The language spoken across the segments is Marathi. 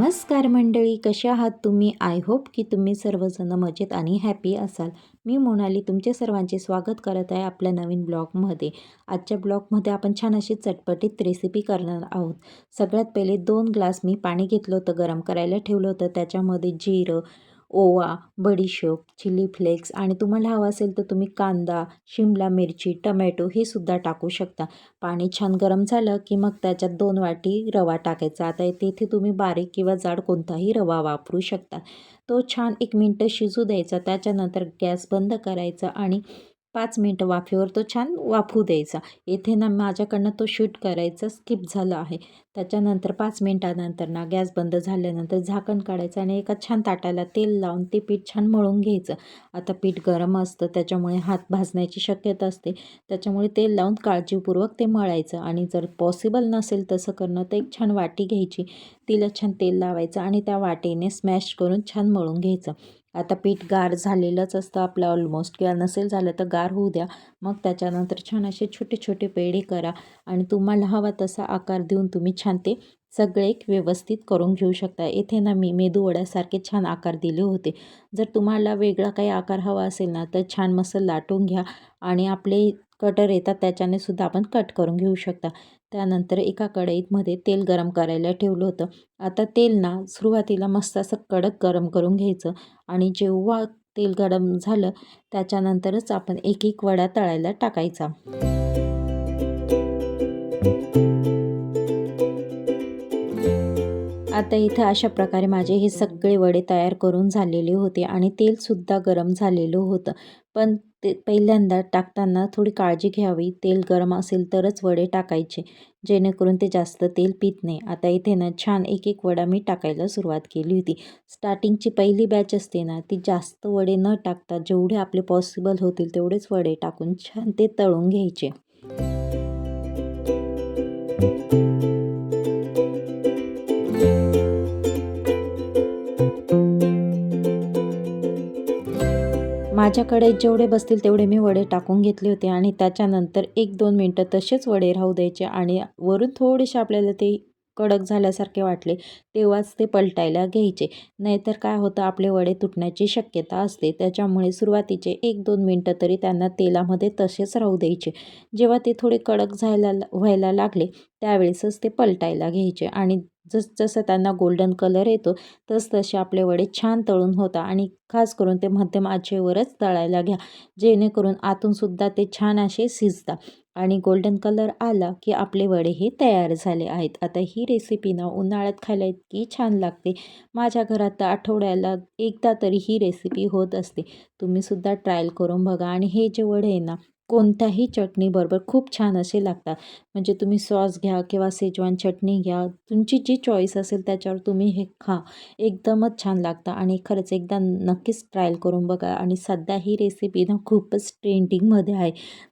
नमस्कार मंडळी, कशा आहात तुम्ही? आय होप की तुम्ही सर्वजण मजेत आणि हॅपी असाल. मी मोनाली तुमचे सर्वांचे स्वागत करत आहे आपल्या नवीन ब्लॉगमध्ये. आजच्या ब्लॉगमध्ये आपण छान अशी चटपटीत रेसिपी करणार आहोत. सगळ्यात पहिले 2 ग्लास मी पाणी घेतलं होतं, गरम करायला ठेवलं होतं. त्याच्यामध्ये जिरं, ओवा, बडीशोप, चिली फ्लेक्स आणि तुम्हाला हवं असेल तर तुम्ही कांदा, शिमला मिरची, टमॅटो हे सुद्धा टाकू शकता. पाणी छान गरम झालं की मग त्याच्यात 2 वाटी रवा टाकायचा. आता तिथे तुम्ही बारीक किंवा जाड कोणताही रवा वापरू शकता. तो छान 1 मिनटं शिजू द्यायचा. त्याच्यानंतर गॅस बंद करायचा आणि 5 मिनटं वाफेवर तो छान वाफू द्यायचा. येथे ना माझ्याकडनं तो शूट करायचा स्किप झाला आहे. त्याच्यानंतर 5 मिनटानंतर ना गॅस बंद झाल्यानंतर झाकण काढायचं आणि एका छान ताटाला तेल लावून ते पीठ छान मळून घ्यायचं. आता पीठ गरम असतं त्याच्यामुळे हात भाजण्याची शक्यता असते. त्याच्यामुळे तेल लावून काळजीपूर्वक ते मळायचं आणि जर पॉसिबल नसेल तसं करणं तर एक छान वाटी घ्यायची, तिला छान तेल लावायचं आणि त्या वाटीने स्मॅश करून छान मळून घ्यायचं. आता पीठ गार झालेलंच असतं आपलं ऑलमोस्ट, किंवा नसेल झालं तर गार होऊ द्या. मग त्याच्यानंतर छान असे छोटे छोटे पेढे करा आणि तुम्हाला हवा तसा आकार देऊन तुम्ही छान ते सगळे एक व्यवस्थित करून घेऊ शकता. येथे ना मी मेदूवड्यासारखे छान आकार दिले होते. जर तुम्हाला वेगळा काही आकार हवा असेल ना तर छान मस्त लाटून घ्या आणि आपले कटर येतात त्याच्याने सुद्धा आपण कट करून घेऊ शकता. त्यानंतर एका कढईमध्ये तेल गरम करायला ठेवलं होतं. आता तेल ना सुरुवातीला मस्त असं कडक गरम करून घ्यायचं आणि जेव्हा तेल गरम झालं त्याच्यानंतरच आपण एक एक वडा तळायला टाकायचा. आता इथं अशा प्रकारे माझे हे सगळे वडे तयार करून झालेले होते आणि तेलसुद्धा गरम झालेलं होतं. पण ते पहिल्यांदा टाकताना थोडी काळजी घ्यावी. तेल गरम असेल तरच वडे टाकायचे, जेणेकरून ते जास्त तेल पीत नाही. आता इथे ना छान एक एक वडा मी टाकायला सुरुवात केली होती. स्टार्टिंगची पहिली बॅच असते ना ती जास्त वडे न टाकता जेवढे आपले पॉसिबल होतील तेवढेच वडे टाकून छान ते तळून घ्यायचे. माझ्याकडे जेवढे बसतील तेवढे मी वडे टाकून घेतले होते आणि त्याच्यानंतर 1-2 मिनटं तसेच वडे राहू द्यायचे आणि वरून थोडेसे आपल्याला ते कडक झाल्यासारखे वाटले तेव्हाच ते पलटायला घ्यायचे. नाहीतर काय होतं, आपले वडे तुटण्याची शक्यता असते. त्याच्यामुळे सुरुवातीचे 1-2 मिनटं तरी त्यांना तेलामध्ये तसेच राहू द्यायचे. जेव्हा ते थोडे कडक व्हायला लागले त्यावेळेसच ते पलटायला घ्यायचे आणि जसं त्यांना गोल्डन कलर येतो तसे आपले वडे छान तळून होतात. आणि खास करून ते मध्यम आचेवरच तळायला घ्या, जेणेकरून आतूनसुद्धा ते छान असे शिजतात आणि गोल्डन कलर आला की आपले वडे हे तयार झाले आहेत. आता ही रेसिपी ना उन्हाळ्यात खायला इतकी छान लागते. माझ्या घरात तर आठवड्याला एकदा तरी ही रेसिपी होत असते. तुम्हीसुद्धा ट्रायल करून बघा आणि हे जे वडे आहे ना कोणत्याही चटणीबरोबर खूप छान असे लागतात. म्हणजे तुम्ही सॉस घ्या किंवा शेजवान चटणी घ्या, तुमची जी चॉईस असेल त्याच्यावर तुम्ही हे खा, एकदमच छान लागतं. आणि खरंच एकदा नक्कीच ट्रायल करून बघा. आणि सध्या ही रेसिपी ना खूपच ट्रेंडिंगमध्ये आहे,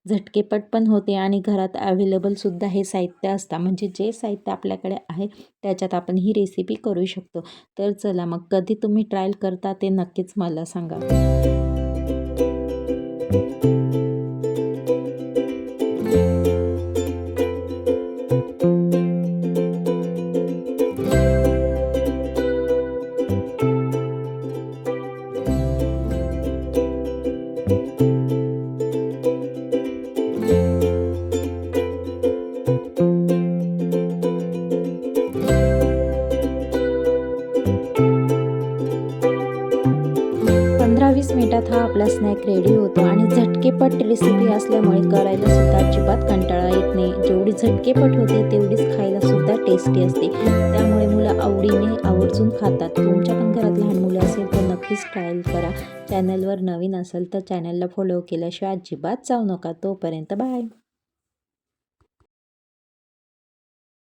झटकेपट पण होते आणि घरात अवेलेबलसुद्धा हे साहित्य असतं. म्हणजे जे साहित्य आपल्याकडे आहे त्याच्यात आपण ही रेसिपी करू शकतो. तर चला मग कधी तुम्ही ट्रायल करता ते नक्कीच मला सांगा. 15-20 मिनिटात हा आपला स्नॅक रेडी होतो आणि झटकेपट रेसिपी असल्यामुळे करायला सुद्धा अजिबात कंटाळा येत नाही. जेवढी झटकेपट होते तेवढीच खायला सुद्धा टेस्टी असते. त्यामुळे मुलं आवडीने आवर्जून खातात. तुमच्या पण घरात लहान मुलं असेल तर नक्कीच ट्रायल करा. चॅनलवर नवीन असेल तर चॅनलला फॉलो केल्याशिवाय अजिबात जाऊ नका. तोपर्यंत बाय.